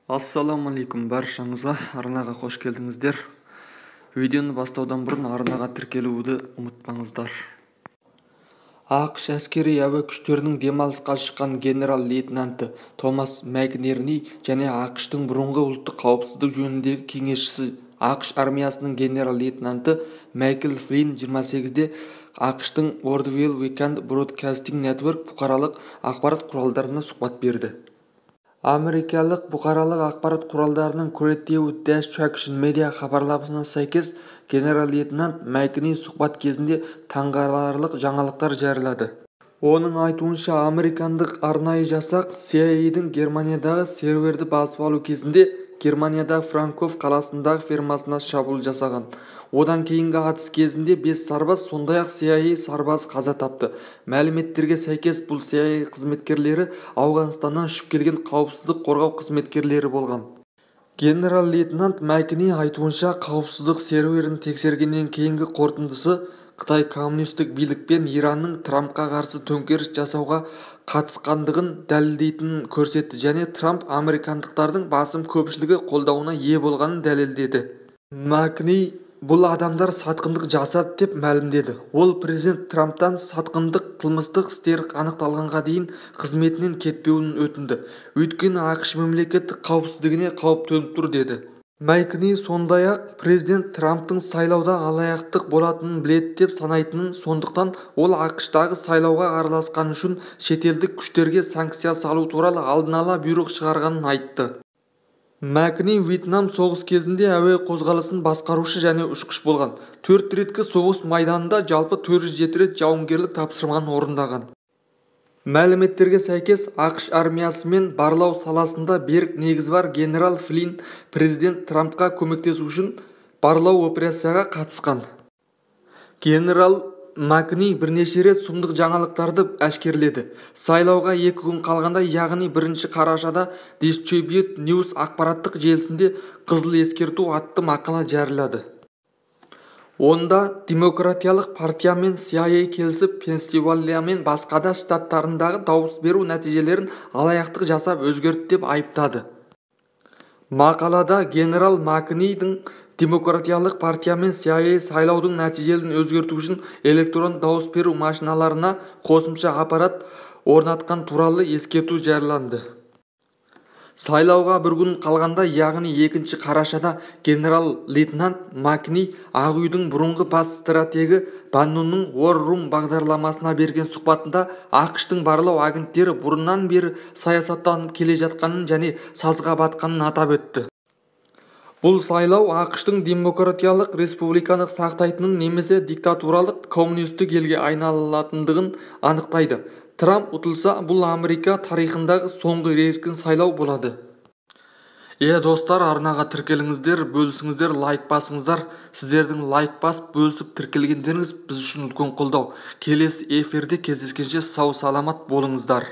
Ассалаумалейкум баршаңызға, арнаға қош келдіңіздер. Видеоны бастаудан бұрын арнаға тіркелуді ұмытпаңыздар. ақш әскери әуе күштерінің демалысқа шыққан генерал-лейтенанты Томас Макнерни және ақштың бұрынғы ұлттық қауіпсіздік жөніндегі кеңесшісі ақш армиясының генерал-лейтенанты Майкл Флинн 28-де ақштың Worldwide Weekend Broadcasting Network бұқаралық ақпарат құралдарына сұхбат берді. Америкалық бұқаралық ақпарат құралдарының Creative Destruction Media хабарламасына сәйкес, генерал-лейтенант Макнерни сұхбат кезінде таңғаларлық жаңалықтар жариялады. Оның айтуынша, американдық арнайы жасақ CIA-дің Германиядағы серверді басып алу кезінде Германиядағы Франкфурт қаласындағы фермасына шабуыл жасаған. Одан кейінгі атыс кезінде 5 сарбаз, сондай-ақ CIA сарбазы қаза тапты. Мәліметтерге сәйкес, бұл CIA қызметкерлері Ауғанстаннан ұшып келген қауіпсіздік қорғау қызметкерлері болған. Генерал-лейтенант Макнерни айтуынша, қауіпсіздік серверін тексергеннен кейінгі қорытындысы Қытай коммунистік билік пен Иранның Трампқа қарсы төңкеріс жасауға қатысқандығын дәлелдейтінін көрсетті және Трамп американдықтардың басым көпшілігі қолдауына ие болғанын дәлелдеді. Макнерни бұл адамдар сатқындық жасады деп мәлімдеді. Ол президент Трамптан сатқындық қылмыстық істер анықталғанға дейін қызметінен кетпеуін өтінді. Өйткені ақш мемлекеттік қауіпсіздігіне қауіп төніп тұр деді. Макнерни сондай-ақ президент Трамптың сайлауда алаяқтық болатынын біледі деп санайтынын, сондықтан ол ақштағы сайлауға араласқаны үшін шетелдік күштерге санкция салу туралы алдын ала бұйрық шығарғанын айтты. Макнерни Вьетнам соғыс кезінде әуе қозғалысын басқарушы және ұшқыш болған. 4 реткі соғыс майданында жалпы 407 рет жауынгерлік тапсырманы орындаған. Мәліметтерге сәйкес, ақш армиясы мен барлау саласында берік негізі бар генерал Флинн президент Трампқа көмектесу үшін барлау операцияға қатысқан. Генерал Макнерни бірнеше рет сұмдық жаңалықтарды әшкерледі. Сайлауға 2 күн қалғанда, яғни 1 қарашада Distribute News ақпараттық желісінде қызыл ескерту атты мақала жариялады. Онда Демократиялық партия мен CIA келісіп, Пенсильвания мен басқа да штаттарындағы дауыс беру нәтижелерін алаяқтық жасап өзгертті деп айыптады. Мақалада генерал Макнернидің Демократиялық партия мен CIA сайлаудың нәтижелерін өзгерту үшін электрон дауыс беру машиналарына қосымша аппарат орнатқан туралы ескерту жарияланды. Сайлауға 1 күн қалғанда, яғни 2 қарашада, генерал-лейтенант Макнерни Ақ үйдің бұрынғы бас стратегі Баннонның War Room бағдарламасына берген сұхбатында ақштың барлау агенттері бұрыннан бері саясаттанып келе жатқанын және сазға батқанын атап өтті. Бұл сайлау ақштың демократиялық республиканы сақтайтынын немесе диктатуралық коммунистік елге айналатындығын анықтайды. Трамп ұтылса, бұл Америка тарихындағы соңғы еркін сайлау болады. Достар, арнаға тіркеліңіздер, бөлісіңіздер, лайк басыңыздар. Сіздердің лайк басып, бөлісіп тіркелгендеріңіз біз үшін үлкен қолдау. Келесі эфирде кездескенше сау саламат болыңыздар.